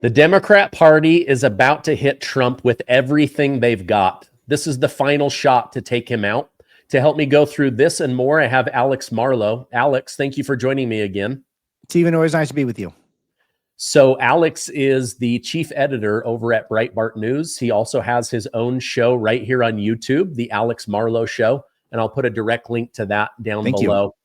The Democrat Party is about to hit Trump with everything they've got. This is the final shot to take him out. To help me go through this and more, I have Alex Marlow. Alex, thank you for joining me again. Stephen, always nice to be with you. So Alex is the chief editor over at Breitbart News. He also has his own show right here on YouTube, The Alex Marlow Show, and I'll put a direct link to that down below.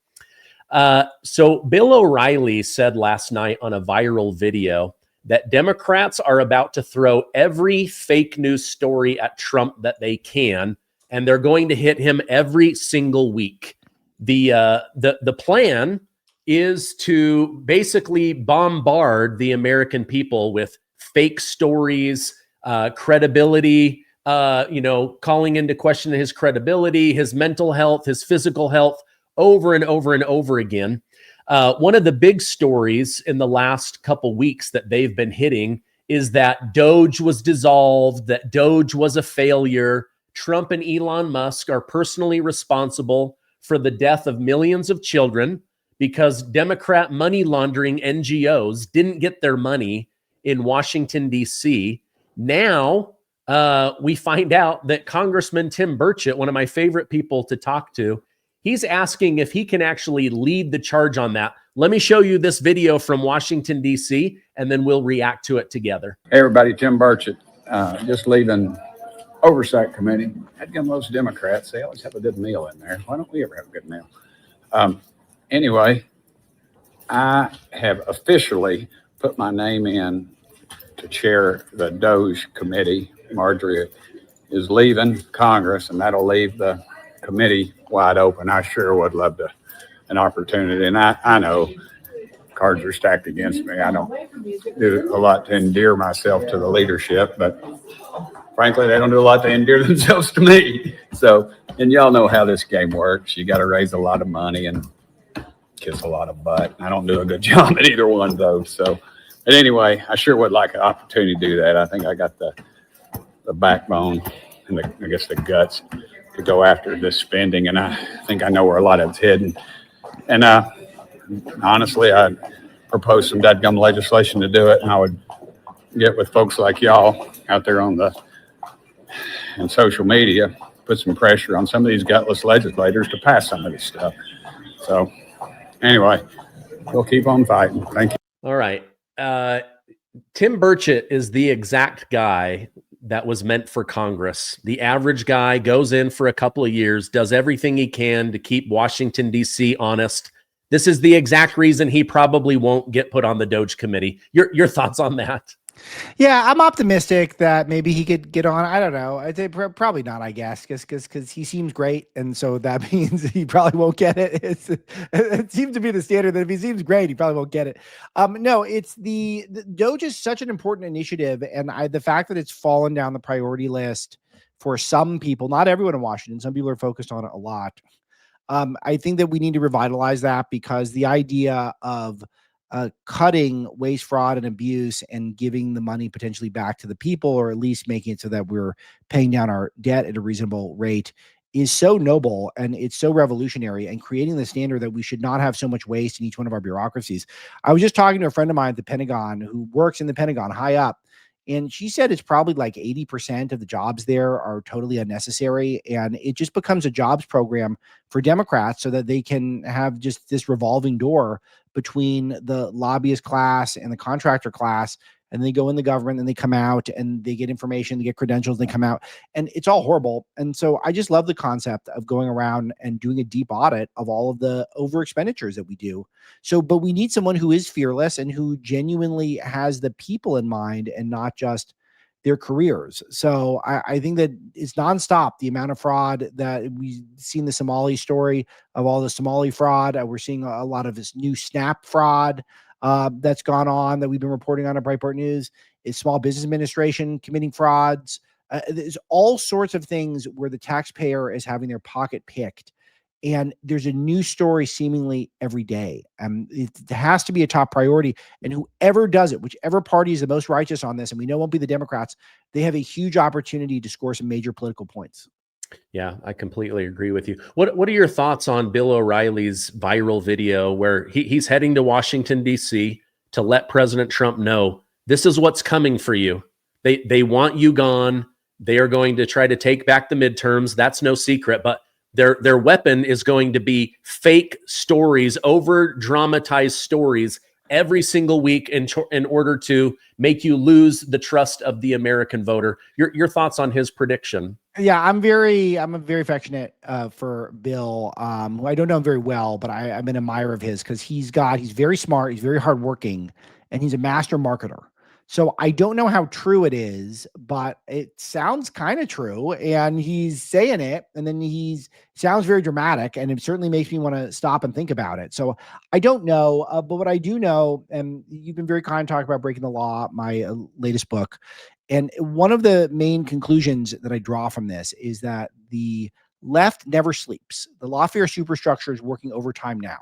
So Bill O'Reilly said last night on a viral video that Democrats are about to throw every fake news story at Trump that they can, and they're going to hit him every single week. The plan is to basically bombard the American people with fake stories, credibility, calling into question his credibility, his mental health, his physical health, over and over and over again. One of the big stories in the last couple weeks that they've been hitting is that DOGE was dissolved, that DOGE was a failure. Trump and Elon Musk are personally responsible for the death of millions of children because Democrat money laundering NGOs didn't get their money in Washington, D.C. Now we find out that Congressman Tim Burchett, one of my favorite people to talk to, he's asking if he can actually lead the charge on that. Let me show you this video from Washington, D.C., and then we'll react to it together. Hey, everybody, Tim Burchett, just leaving Oversight Committee. I'd give most Democrats, they always have a good meal in there. Why don't we ever have a good meal? Anyway, I have officially put my name in to chair the DOGE committee. Marjorie is leaving Congress, and that'll leave the committee wide open. I sure would love an opportunity, and I know cards are stacked against me. I don't do a lot to endear myself to the leadership, but frankly, they don't do a lot to endear themselves to me. So, and y'all know how this game works. You got to raise a lot of money and kiss a lot of butt. I don't do a good job at either one of those. So, but anyway, I sure would like an opportunity to do that. I think I got the backbone and I guess the guts to go after this spending, and I think I know where a lot of it's hidden. And honestly, I proposed some dadgum legislation to do it, and I would get with folks like y'all out there on and social media, put some pressure on some of these gutless legislators to pass some of this stuff. So anyway, we'll keep on fighting. Thank you. All right. Tim Burchett is the exact guy that was meant for Congress. The average guy goes in for a couple of years, does everything he can to keep Washington, D.C. honest. This is the exact reason he probably won't get put on the DOGE committee. Your thoughts on that? Yeah, I'm optimistic that maybe he could get on. I don't know. I think probably not, I guess, because he seems great. And so that means he probably won't get it. It seems to be the standard that if he seems great, he probably won't get it. No, it's the DOGE is such an important initiative. And the fact that it's fallen down the priority list for some people, not everyone in Washington, some people are focused on it a lot. I think that we need to revitalize that because the idea of cutting waste, fraud, and abuse and giving the money potentially back to the people, or at least making it so that we're paying down our debt at a reasonable rate, is so noble and it's so revolutionary, and creating the standard that we should not have so much waste in each one of our bureaucracies. I was just talking to a friend of mine at the Pentagon who works in the Pentagon high up, and she said it's probably like 80% of the jobs there are totally unnecessary. And it just becomes a jobs program for Democrats so that they can have just this revolving door between the lobbyist class and the contractor class. And they go in the government and they come out and they get information, they get credentials, they come out, and it's all horrible. And so I just love the concept of going around and doing a deep audit of all of the over expenditures that we do. So, but we need someone who is fearless and who genuinely has the people in mind and not just their careers. So I think that it's nonstop, the amount of fraud that we've seen, the Somali story of all the Somali fraud. We're seeing a lot of this new SNAP fraud that's gone on that we've been reporting on at Breitbart News. Is Small Business Administration committing frauds. There's all sorts of things where the taxpayer is having their pocket picked. And there's a new story seemingly every day. It has to be a top priority. And whoever does it, whichever party is the most righteous on this, and we know won't be the Democrats, they have a huge opportunity to score some major political points. Yeah, I completely agree with you. What are your thoughts on Bill O'Reilly's viral video where he's heading to Washington, D.C. to let President Trump know this is what's coming for you. They want you gone. They are going to try to take back the midterms. That's no secret, but their weapon is going to be fake stories, over dramatized stories every single week in order to make you lose the trust of the American voter. Your thoughts on his prediction? Yeah, I'm very affectionate for Bill, who I don't know him very well, but I'm an admirer of his because he's very smart, he's very hardworking, and he's a master marketer. So I don't know how true it is, but it sounds kind of true, and he's saying it, and then sounds very dramatic, and it certainly makes me want to stop and think about it. So I don't know, but what I do know, and you've been very kind to talk about Breaking the Law, my latest book. And one of the main conclusions that I draw from this is that the left never sleeps. The lawfare superstructure is working overtime now.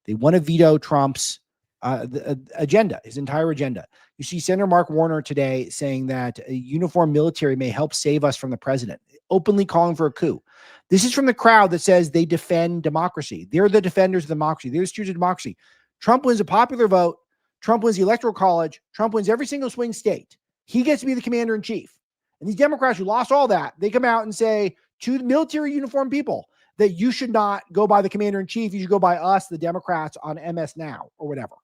They want to veto Trump's agenda, his entire agenda. You see Senator Mark Warner today saying that a uniformed military may help save us from the president, openly calling for a coup. This is from the crowd that says they defend democracy. They're the defenders of democracy. They're the stewards of democracy. Trump wins a popular vote. Trump wins the Electoral College. Trump wins every single swing state. He gets to be the commander in chief. And these Democrats who lost all that, they come out and say to the military uniformed people that you should not go by the commander in chief. You should go by us, the Democrats, on MS Now or whatever.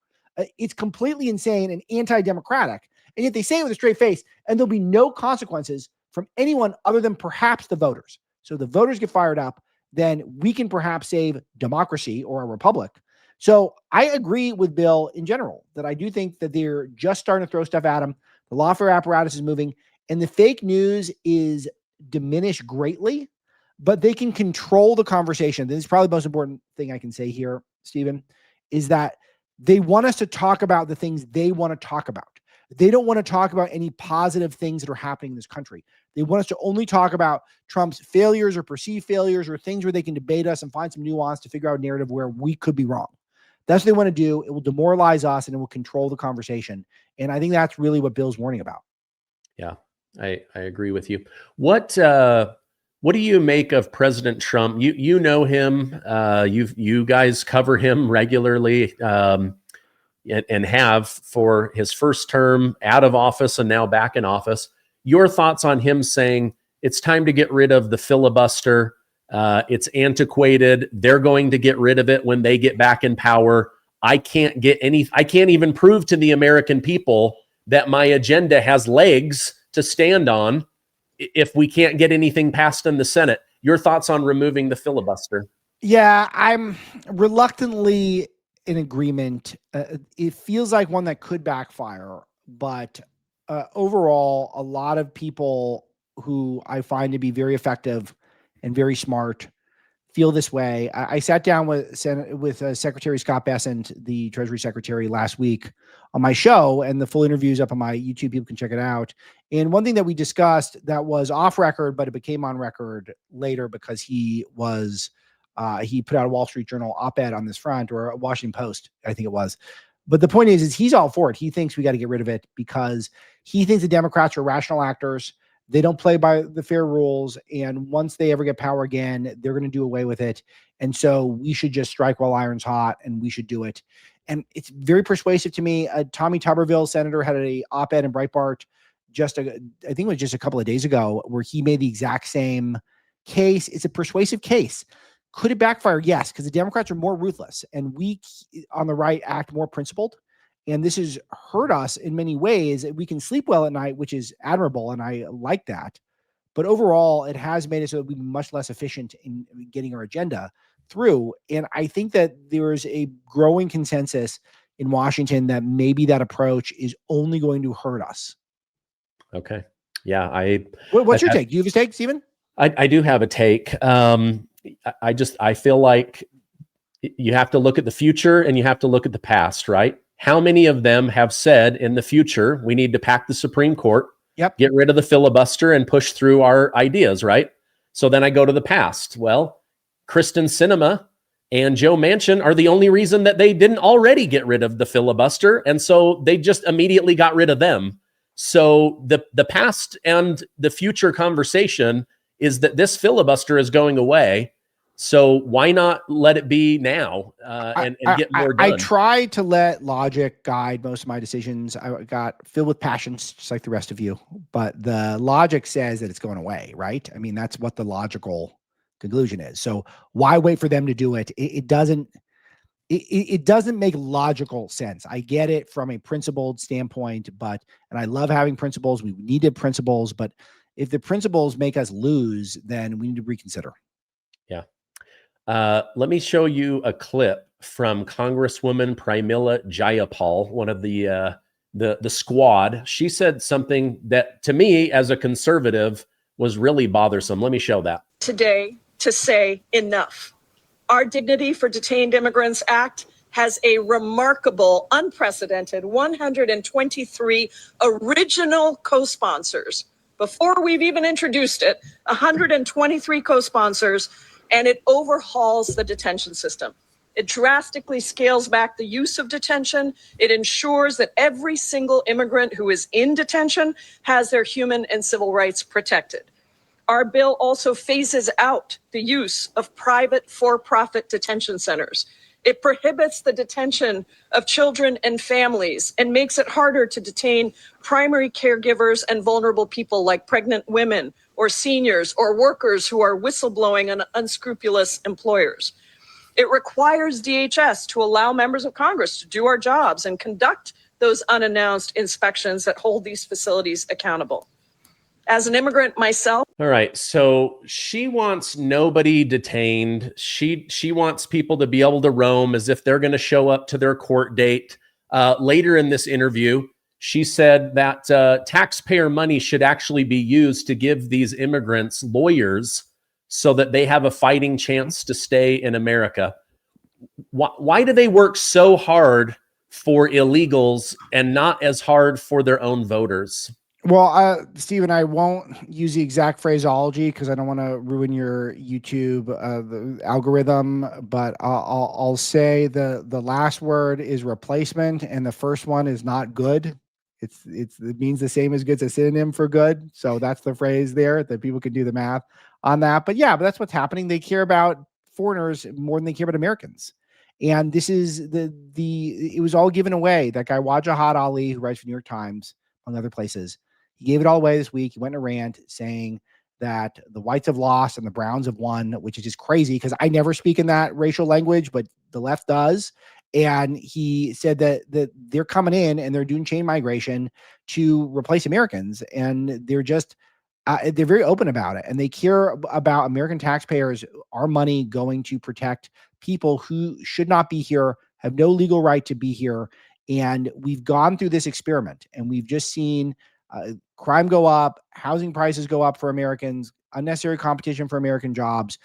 It's completely insane and anti-democratic. And yet they say it with a straight face, and there'll be no consequences from anyone other than perhaps the voters. So the voters get fired up, then we can perhaps save democracy or a republic. So I agree with Bill in general that I do think that they're just starting to throw stuff at him. The lawfare apparatus is moving, and the fake news is diminished greatly, but they can control the conversation. This is probably the most important thing I can say here, Stephen, is that they want us to talk about the things they want to talk about. They don't want to talk about any positive things that are happening in this country. They want us to only talk about Trump's failures or perceived failures or things where they can debate us and find some nuance to figure out a narrative where we could be wrong. That's what they want to do. It will demoralize us and it will control the conversation. And I think that's really what Bill's warning about. Yeah, I agree with you. What do you make of President Trump? You know him. You guys cover him regularly and have for his first term out of office and now back in office. Your thoughts on him saying it's time to get rid of the filibuster? It's antiquated. They're going to get rid of it when they get back in power. I can't even prove to the American people that my agenda has legs to stand on if we can't get anything passed in the Senate. Your thoughts on removing the filibuster? Yeah, I'm reluctantly in agreement. It feels like one that could backfire, but overall, a lot of people who I find to be very effective and very smart feel this way. I sat down with Secretary Scott Bessent, the Treasury Secretary, last week on my show, and the full interview is up on my YouTube. People can check it out. And one thing that we discussed that was off record, but it became on record later because he put out a Wall Street Journal op-ed on this front, or a Washington Post, I think it was. But the point is he's all for it. He thinks we got to get rid of it because he thinks the Democrats are rational actors. They don't play by the fair rules. And once they ever get power again, they're going to do away with it. And so we should just strike while iron's hot, and we should do it. And it's very persuasive to me. Tommy Tuberville, senator, had an op-ed in Breitbart I think it was just a couple of days ago, where he made the exact same case. It's a persuasive case. Could it backfire? Yes, because the Democrats are more ruthless, and we on the right act more principled. And this has hurt us in many ways. We can sleep well at night, which is admirable, and I like that. But overall, it has made it so that we've been much less efficient in getting our agenda through. And I think that there is a growing consensus in Washington that maybe that approach is only going to hurt us. Okay. Yeah. What's your take? Do you have a take, Stephen? I do have a take. I feel like you have to look at the future and you have to look at the past, right? How many of them have said in the future, we need to pack the Supreme Court, get rid of the filibuster and push through our ideas, right? So then I go to the past. Well, Kristen Sinema and Joe Manchin are the only reason that they didn't already get rid of the filibuster. And so they just immediately got rid of them. So the past and the future conversation is that this filibuster is going away. So why not let it be now and get more done? I try to let logic guide most of my decisions. I got filled with passions, just like the rest of you. But the logic says that it's going away, right? I mean, that's what the logical conclusion is. So why wait for them to do it? It doesn't make logical sense. I get it from a principled standpoint, and I love having principles. We needed principles, but if the principles make us lose, then we need to reconsider. Yeah. Let me show you a clip from Congresswoman Pramilya Jayapal, one of the squad. She said something that to me as a conservative was really bothersome. Let me show that. Today to say enough. Our Dignity for Detained Immigrants Act has a remarkable, unprecedented 123 original co-sponsors. Before we've even introduced it, 123 co-sponsors, and it overhauls the detention system. It drastically scales back the use of detention. It ensures that every single immigrant who is in detention has their human and civil rights protected. Our bill also phases out the use of private for-profit detention centers. It prohibits the detention of children and families and makes it harder to detain primary caregivers and vulnerable people like pregnant women or seniors or workers who are whistleblowing on unscrupulous employers. It requires DHS to allow members of Congress to do our jobs and conduct those unannounced inspections that hold these facilities accountable. As an immigrant myself. All right. So she wants nobody detained. She wants people to be able to roam as if they're going to show up to their court date. Later in this interview, she said that taxpayer money should actually be used to give these immigrants lawyers so that they have a fighting chance to stay in America. Why do they work so hard for illegals and not as hard for their own voters? Well, Stephen, I won't use the exact phraseology because I don't want to ruin your YouTube the algorithm. But I'll say the last word is replacement, and the first one is not good. It means the same as good. It's a synonym for good. So that's the phrase there that people can do the math on that. But yeah, but that's what's happening. They care about foreigners more than they care about Americans. And this is it was all given away. That guy Wajahat Ali, who writes for New York Times, among other places. He gave it all away this week. He went in a rant saying that the whites have lost and the browns have won, which is just crazy because I never speak in that racial language, but the left does. And he said that they're coming in and they're doing chain migration to replace Americans. And they're just, they're very open about it. And they care about American taxpayers, our money going to protect people who should not be here, have no legal right to be here. And we've gone through this experiment and we've just seen crime go up, housing prices go up for Americans, unnecessary competition for American jobs,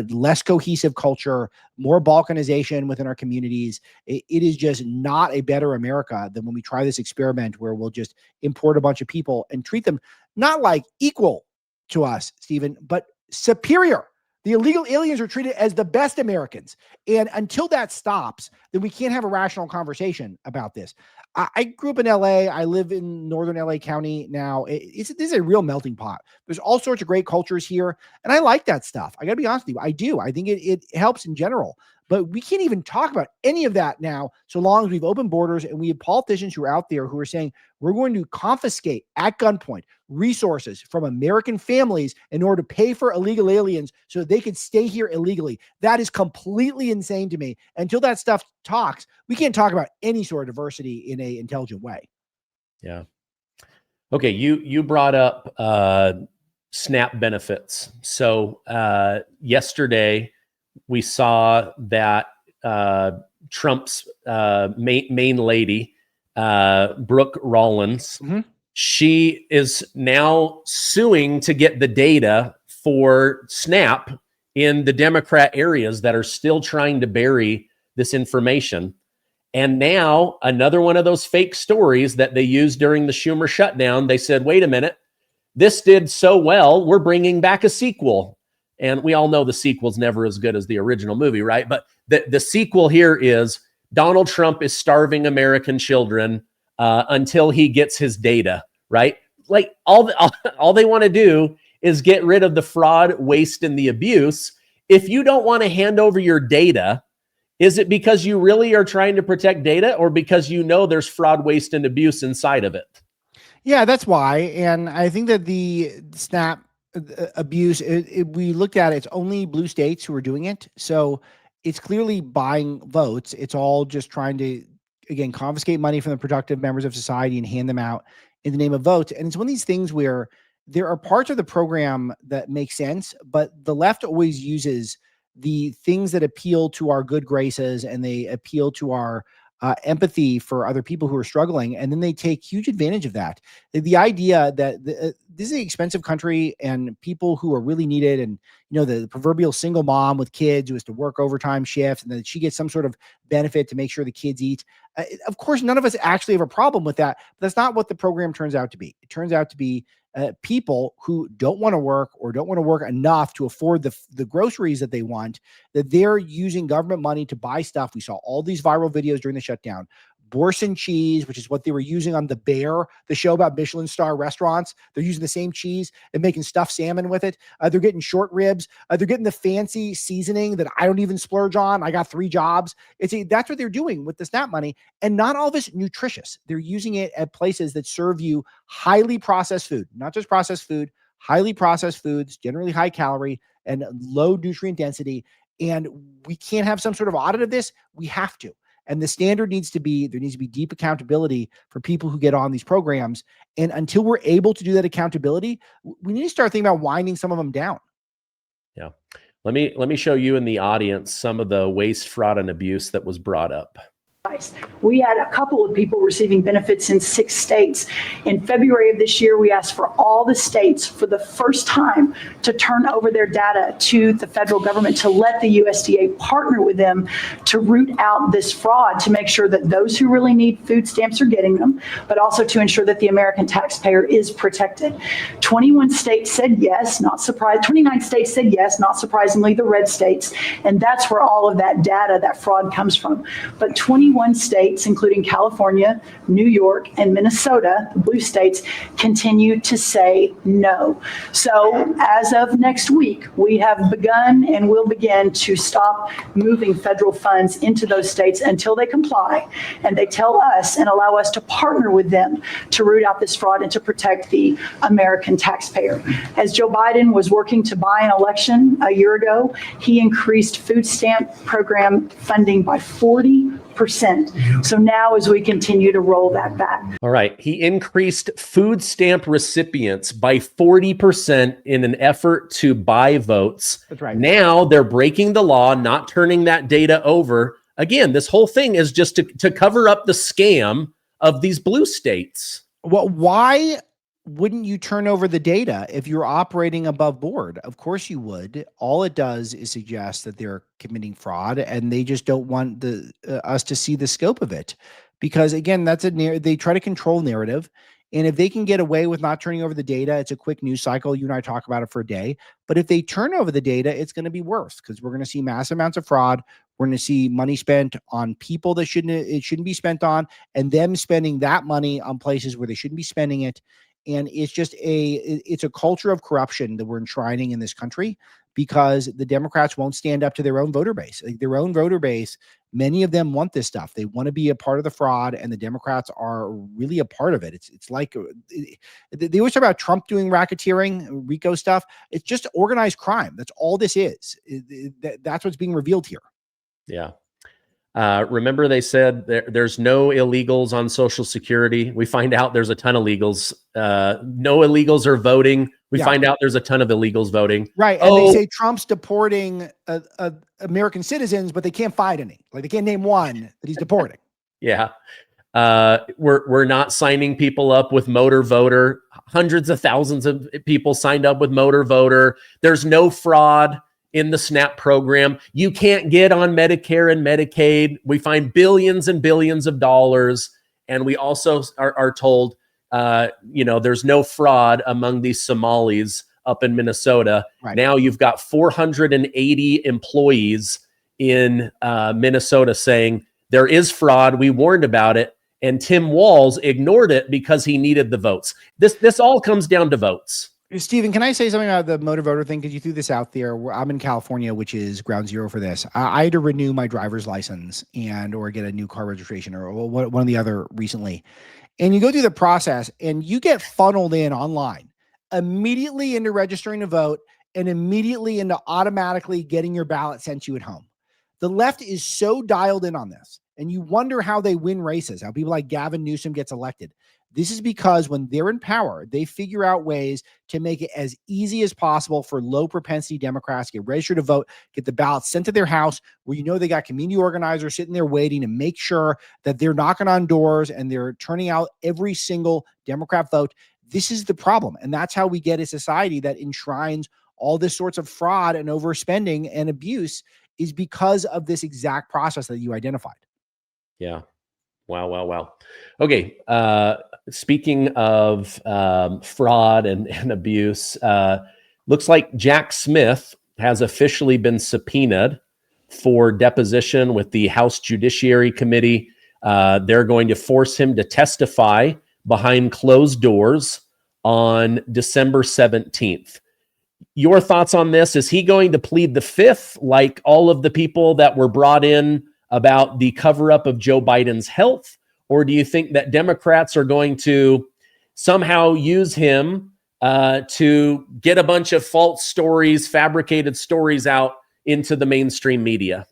less cohesive culture, more balkanization within our communities. It is just not a better America than when we try this experiment where we'll just import a bunch of people and treat them not like equal to us, Stephen, but superior. The illegal aliens are treated as the best Americans. And until that stops, then we can't have a rational conversation about this. I grew up in LA. I live in northern LA County now. This is a real melting pot. There's all sorts of great cultures here. And I like that stuff. I got to be honest with you. I do. I think it helps in general. But we can't even talk about any of that now, so long as we've opened borders and we have politicians who are out there who are saying we're going to confiscate at gunpoint resources from American families in order to pay for illegal aliens so that they could stay here illegally. That is completely insane to me. Until that stuff talks, we can't talk about any sort of diversity in an intelligent way. Yeah. Okay. You brought up SNAP benefits. So yesterday, we saw that Trump's main lady, Brooke Rollins, she is now suing to get the data for SNAP in the Democrat areas that are still trying to bury this information. And now another one of those fake stories that they used during the Schumer shutdown, they said, wait a minute, this did so well, we're bringing back a sequel. And we all know the sequel's never as good as the original movie, right? But the sequel here is Donald Trump is starving American children until he gets his data, right? Like all they want to do is get rid of the fraud, waste, and the abuse. if you don't want to hand over your data, is it because you really are trying to protect data, or because you know there's fraud, waste, and abuse inside of it? Yeah, that's why. And I think that the SNAP abuse, we looked at it, it's only blue states who are doing it. So it's clearly buying votes. It's all just trying to, again, confiscate money from the productive members of society and hand them out in the name of votes. And it's one of these things where there are parts of the program that make sense, but the left always uses the things that appeal to our good graces, and they appeal to our empathy for other people who are struggling, and then they take huge advantage of that. The idea that this is an expensive country, and people who are really needed, and the proverbial single mom with kids who has to work overtime shifts, and that she gets some sort of benefit to make sure the kids eat. Of course, none of us actually have a problem with that, but that's not what the program turns out to be. It turns out to be people who don't want to work, or don't want to work enough to afford the groceries that they want, that they're using government money to buy stuff. We saw all these viral videos during the shutdown. Boursin cheese, which is what they were using on The Bear, the show about Michelin star restaurants. They're using the same cheese and making stuffed salmon with it. They're getting short ribs. They're getting the fancy seasoning that I don't even splurge on. I got 3 jobs. That's what they're doing with the SNAP money. And not all of it's nutritious. They're using it at places that serve you highly processed food, not just processed food, highly processed foods, generally high calorie and low nutrient density. And we can't have some sort of audit of this. We have to. And the standard needs to be, there needs to be deep accountability for people who get on these programs. And until we're able to do that accountability, we need to start thinking about winding some of them down. Yeah. Let me show you in the audience some of the waste, fraud, and abuse that was brought up. We had a couple of people receiving benefits in 6 states. In February of this year, we asked for all the states for the first time to turn over their data to the federal government, to let the USDA partner with them to root out this fraud, to make sure that those who really need food stamps are getting them, but also to ensure that the American taxpayer is protected. 21 states said yes, not surprised. 29 states said yes, not surprisingly, the red states. And that's where all of that data, that fraud comes from. But 21 states, including California, New York, and Minnesota, the blue states, continue to say no. So as of next week, we have begun and will begin to stop moving federal funds into those states until they comply and they tell us and allow us to partner with them to root out this fraud and to protect the American taxpayer. As Joe Biden was working to buy an election a year ago, he increased food stamp program funding by 40%. So now as we continue to roll that back. All right. He increased food stamp recipients by 40% in an effort to buy votes. That's right. Now they're breaking the law, not turning that data over. Again, this whole thing is just to cover up the scam of these blue states. Well, why wouldn't you turn over the data if you're operating above board? Of course you would. All it does is suggest that they're committing fraud, and they just don't want us to see the scope of it. Because again, they try to control narrative. And if they can get away with not turning over the data, it's a quick news cycle. You and I talk about it for a day. But if they turn over the data, it's going to be worse, because we're going to see mass amounts of fraud. We're going to see money spent on people that it shouldn't be spent on, and them spending that money on places where they shouldn't be spending it. And it's just it's a culture of corruption that we're enshrining in this country, because the Democrats won't stand up to their own voter base. Like their own voter base, many of them want this stuff. They want to be a part of the fraud, and the Democrats are really a part of it. It's like they always talk about Trump doing racketeering, RICO stuff. It's just organized crime. That's all this is. That's what's being revealed here. Yeah. Remember they said there's no illegals on Social Security. We find out there's a ton of illegals. No illegals are voting. We find out there's a ton of illegals voting. Right. And they say Trump's deporting American citizens, but they can't find any. Like they can't name one that he's deporting. Yeah. We're not signing people up with Motor Voter. Hundreds of thousands of people signed up with Motor Voter. There's no fraud in the SNAP program. You can't get on Medicare and Medicaid. We find billions and billions of dollars. And we also are told, there's no fraud among these Somalis up in Minnesota. Right. Now you've got 480 employees in Minnesota saying there is fraud. We warned about it. And Tim Walz ignored it because he needed the votes. This all comes down to votes. Stephen, can I say something about the motor voter thing? Because you threw this out there. I'm in California, which is ground zero for this. I had to renew my driver's license or get a new car registration or one of the other recently. And you go through the process and you get funneled in online immediately into registering to vote and immediately into automatically getting your ballot sent to you at home. The left is so dialed in on this, and you wonder how they win races, how people like Gavin Newsom gets elected. This is because when they're in power, they figure out ways to make it as easy as possible for low propensity Democrats to get registered to vote, get the ballots sent to their house, where they got community organizers sitting there waiting to make sure that they're knocking on doors and they're turning out every single Democrat vote. This is the problem. And that's how we get a society that enshrines all this sorts of fraud and overspending and abuse, is because of this exact process that you identified. Yeah. Wow. Okay. Speaking of fraud and abuse, looks like Jack Smith has officially been subpoenaed for deposition with the House Judiciary Committee. They're going to force him to testify behind closed doors on December 17th. Your thoughts on this? Is he going to plead the fifth, like all of the people that were brought in about the cover-up of Joe Biden's health? Or do you think that Democrats are going to somehow use him to get a bunch of false stories, fabricated stories out into the mainstream media?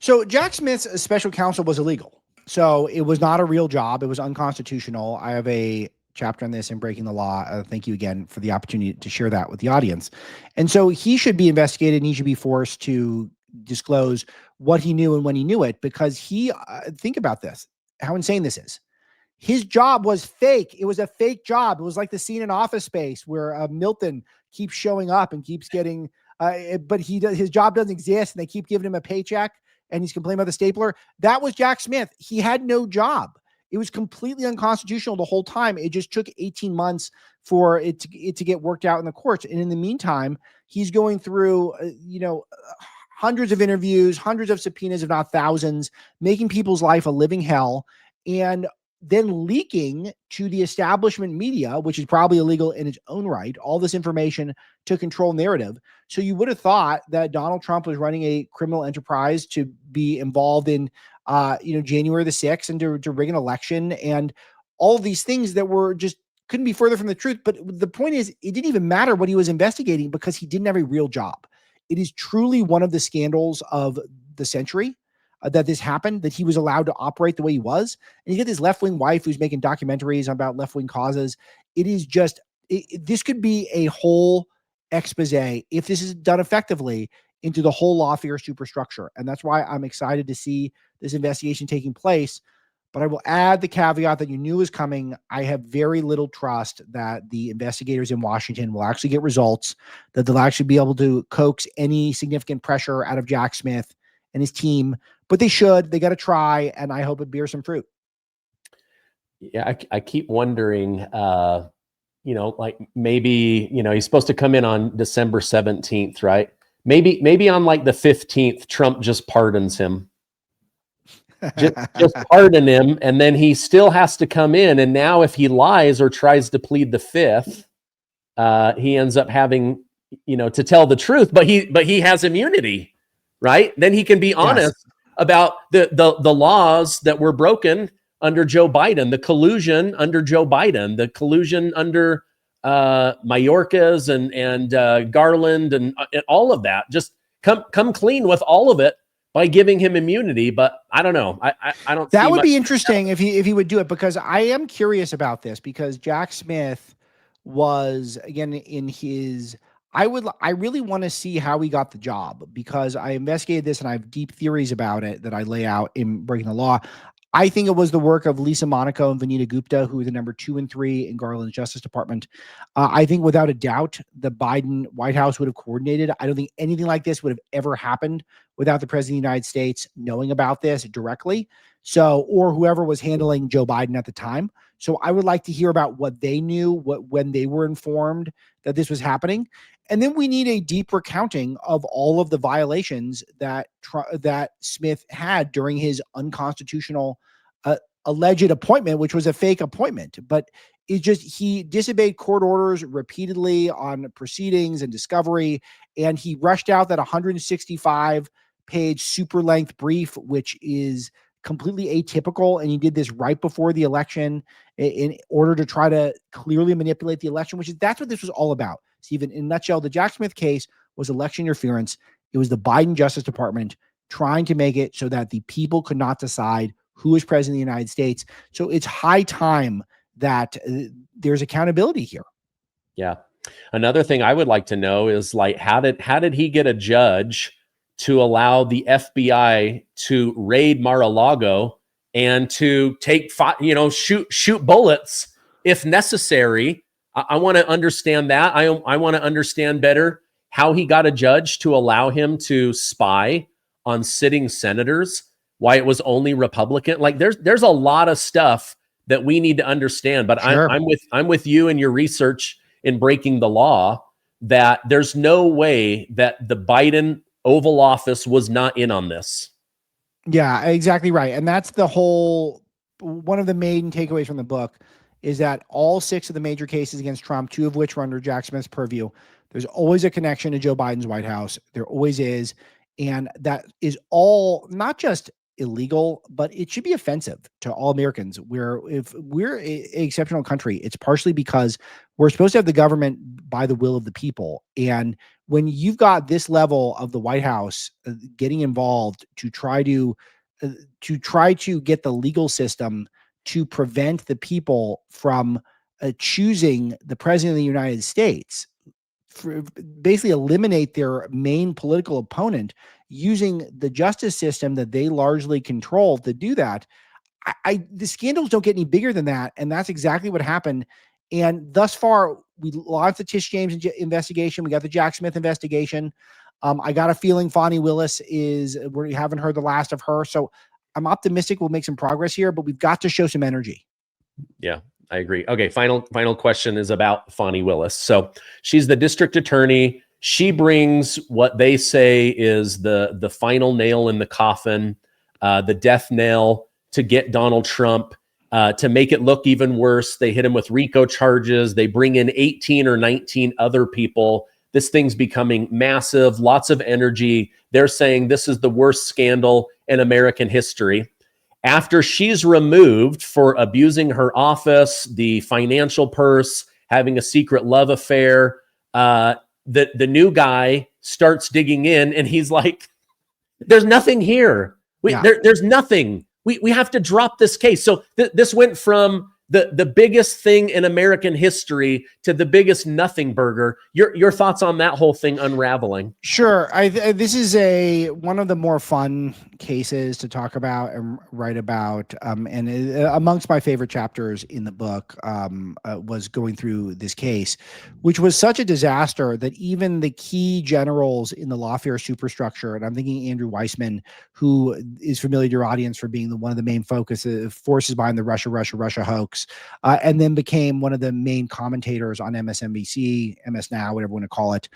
So Jack Smith's special counsel was illegal. So it was not a real job. It was unconstitutional. I have a chapter on this in Breaking the Law. Thank you again for the opportunity to share that with the audience. And so he should be investigated and he should be forced to disclose what he knew and when he knew it, because think about this, how insane this is. His job was fake. It was a fake job. It was like the scene in Office Space where Milton keeps showing up and keeps getting, but his job doesn't exist and they keep giving him a paycheck and he's complaining about the stapler. That was Jack Smith. He had no job. It was completely unconstitutional the whole time. It just took 18 months for it to get worked out in the courts. And in the meantime, he's going through, hundreds of interviews, hundreds of subpoenas, if not thousands, making people's life a living hell, and then leaking to the establishment media, which is probably illegal in its own right, all this information to control narrative. So you would have thought that Donald Trump was running a criminal enterprise to be involved in January the 6th and to rig an election and all these things that were just couldn't be further from the truth. But the point is, it didn't even matter what he was investigating because he didn't have a real job. It is truly one of the scandals of the century that this happened, that he was allowed to operate the way he was. And you get this left-wing wife who's making documentaries about left-wing causes. It is just, this could be a whole expose, if this is done effectively, into the whole lawfare superstructure. And that's why I'm excited to see this investigation taking place. But I will add the caveat that you knew was coming. I have very little trust that the investigators in Washington will actually get results, that they'll actually be able to coax any significant pressure out of Jack Smith and his team. But they should. They got to try, and I hope it bears some fruit. Yeah, I keep wondering, like maybe, he's supposed to come in on December 17th, right? Maybe on like the 15th, Trump just pardons him. just pardon him, and then he still has to come in. And now if he lies or tries to plead the fifth, he ends up having, to tell the truth, but he has immunity, right? Then he can be honest about the laws that were broken under Joe Biden, the collusion under Joe Biden, the collusion under Mayorkas and Garland and all of that. Just come clean with all of it by giving him immunity. But I don't know. I don't. That would be interesting if he would do it, because I am curious about this, because Jack Smith was, again, in his, I really want to see how he got the job, because I investigated this and I have deep theories about it that I lay out in Breaking the Law. I think it was the work of Lisa Monaco and Vanita Gupta, who were the number 2 and 3 in Garland's Justice Department. I think without a doubt, the Biden White House would have coordinated. I don't think anything like this would have ever happened without the President of the United States knowing about this directly. So, or whoever was handling Joe Biden at the time. So I would like to hear about what they knew, when they were informed that this was happening. And then we need a deep recounting of all of the violations that Smith had during his unconstitutional alleged appointment, which was a fake appointment. But It just, he disobeyed court orders repeatedly on proceedings and discovery, and he rushed out that 165-page super length brief, which is completely atypical. And he did this right before the election in order to try to clearly manipulate the election, that's what this was all about. Stephen, in a nutshell, the Jack Smith case was election interference. It was the Biden Justice Department trying to make it so that the people could not decide who is president of the United States. So it's high time that there's accountability here. Yeah. Another thing I would like to know is, like, how did he get a judge to allow the FBI to raid Mar-a-Lago and to take, shoot bullets if necessary? I want to understand that. I want to understand better how he got a judge to allow him to spy on sitting senators, why it was only Republican. Like, there's a lot of stuff that we need to understand. But Sure. I'm with you in your research in breaking the law, that there's no way that the Biden Oval Office was not in on this. Yeah, exactly right. And that's one of the main takeaways from the book, is that all 6 of the major cases against Trump, 2 of which were under Jack Smith's purview, there's always a connection to Joe Biden's White House. There always is. And that is all not just illegal, but it should be offensive to all Americans. If we're an exceptional country, it's partially because we're supposed to have the government by the will of the people. And when you've got this level of the White House getting involved to try to get the legal system to prevent the people from choosing the president of the United States, basically eliminate their main political opponent, using the justice system that they largely control to do that. The scandals don't get any bigger than that. And that's exactly what happened. And thus far, we launched the Tish James investigation. We got the Jack Smith investigation. I got a feeling Fani Willis we haven't heard the last of her. So I'm optimistic we'll make some progress here, but we've got to show some energy. Yeah, I agree. Okay. Final question is about Fani Willis. So she's the district attorney. She brings what they say is the final nail in the coffin, the death nail to get Donald Trump, to make it look even worse. They hit him with RICO charges. They bring in 18 or 19 other people. This thing's becoming massive, lots of energy. They're saying this is the worst scandal in American history. After she's removed for abusing her office, the financial purse, having a secret love affair, the new guy starts digging in, and he's like, there's nothing here. There's nothing. We have to drop this case. So this went from the biggest thing in American history to the biggest nothing burger. Your thoughts on that whole thing unraveling? Sure. This is one of the more fun cases to talk about and write about. And amongst my favorite chapters in the book was going through this case, which was such a disaster that even the key generals in the lawfare superstructure, and I'm thinking Andrew Weissman, who is familiar to your audience for being one of the main forces behind the Russia hoax, and then became one of the main commentators on MSNBC, MS Now, whatever you want to call it,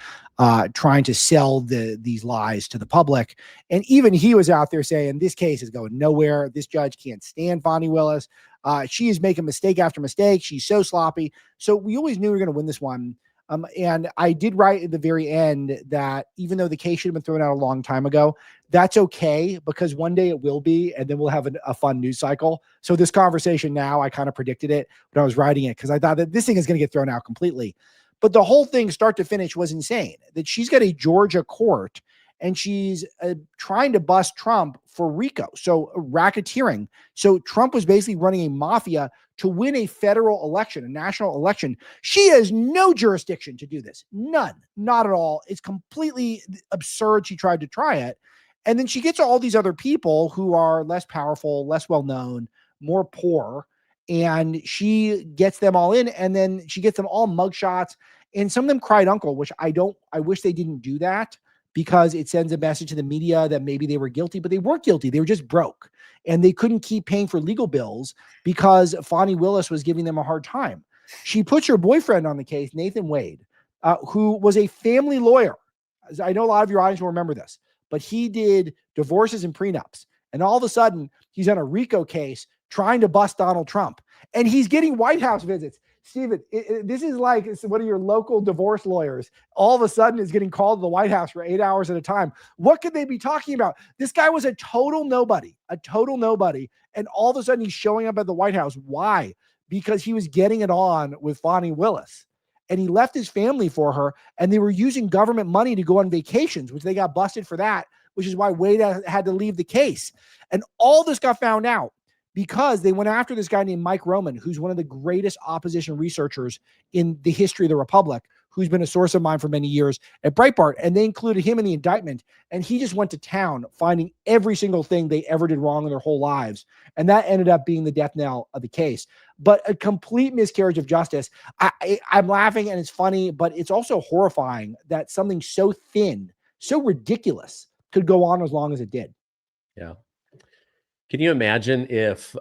trying to sell these lies to the public. And even he was out there saying, this case is going nowhere. This judge can't stand Fani Willis. She is making mistake after mistake. She's so sloppy. So we always knew we were going to win this one. And I did write at the very end that even though the case should have been thrown out a long time ago, that's okay, because one day it will be, and then we'll have a fun news cycle. So this conversation now, I kind of predicted it when I was writing it, because I thought that this thing is going to get thrown out completely. But the whole thing, start to finish, was insane. That she's got a Georgia court, and she's trying to bust Trump for RICO, so racketeering. So Trump was basically running a mafia to win a federal election, a national election. She has no jurisdiction to do this. None. Not at all. It's completely absurd she tried to try it. And then she gets all these other people who are less powerful, less well-known, more poor, and she gets them all in, and then she gets them all mugshots, and some of them cried uncle, which I wish they didn't do that, because it sends a message to the media that maybe they were guilty, but they weren't guilty. They were just broke, and they couldn't keep paying for legal bills because Fani Willis was giving them a hard time. She puts her boyfriend on the case, Nathan Wade, who was a family lawyer. I know a lot of your audience will remember this, but he did divorces and prenups. And all of a sudden, he's on a RICO case trying to bust Donald Trump. And he's getting White House visits. Steven, this is like one of your local divorce lawyers all of a sudden is getting called to the White House for 8 hours at a time. What could they be talking about? This guy was a total nobody. And all of a sudden he's showing up at the White House. Why? Because he was getting it on with Fani Willis. And he left his family for her, and they were using government money to go on vacations, which they got busted for that, which is why Wade had to leave the case. And all this got found out because they went after this guy named Mike Roman, who's one of the greatest opposition researchers in the history of the Republic, who's been a source of mine for many years at Breitbart. And they included him in the indictment. And he just went to town finding every single thing they ever did wrong in their whole lives. And that ended up being the death knell of the case. But a complete miscarriage of justice. I'm laughing and it's funny, but it's also horrifying that something so thin, so ridiculous could go on as long as it did. Yeah. Can you imagine if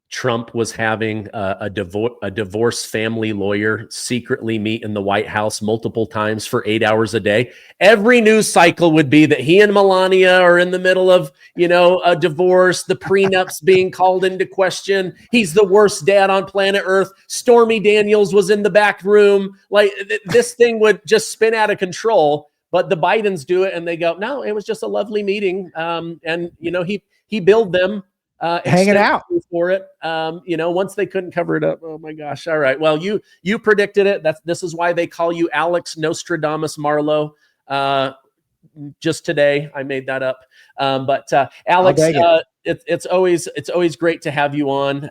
Trump was having a divorce family lawyer secretly meet in the White House multiple times for 8 hours a day? Every news cycle would be that he and Melania are in the middle of, a divorce, the prenups being called into question. He's the worst dad on planet Earth. Stormy Daniels was in the back room. Like this thing would just spin out of control. But the Bidens do it and they go, no, it was just a lovely meeting. And he billed them hanging out for it. Once they couldn't cover it up. Oh my gosh. All right. Well, you predicted it. This is why they call you Alex Nostradamus Marlow. Just today, I made that up. But Alex, it's always great to have you on.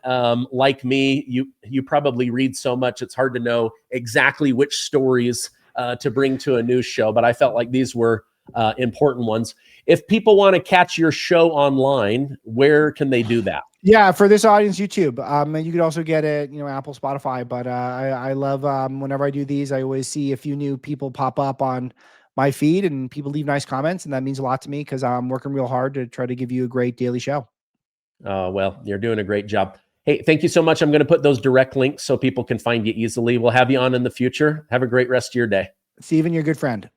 Like me, you probably read so much, it's hard to know exactly which stories to bring to a news show, but I felt like these were important ones. If people want to catch your show online, where can they do that? Yeah, for this audience, YouTube. You could also get it, Apple, Spotify. But I love whenever I do these, I always see a few new people pop up on my feed, and people leave nice comments, and that means a lot to me because I'm working real hard to try to give you a great daily show. Well, you're doing a great job. Hey, thank you so much. I'm going to put those direct links so people can find you easily. We'll have you on in the future. Have a great rest of your day. Steven, you're a good friend.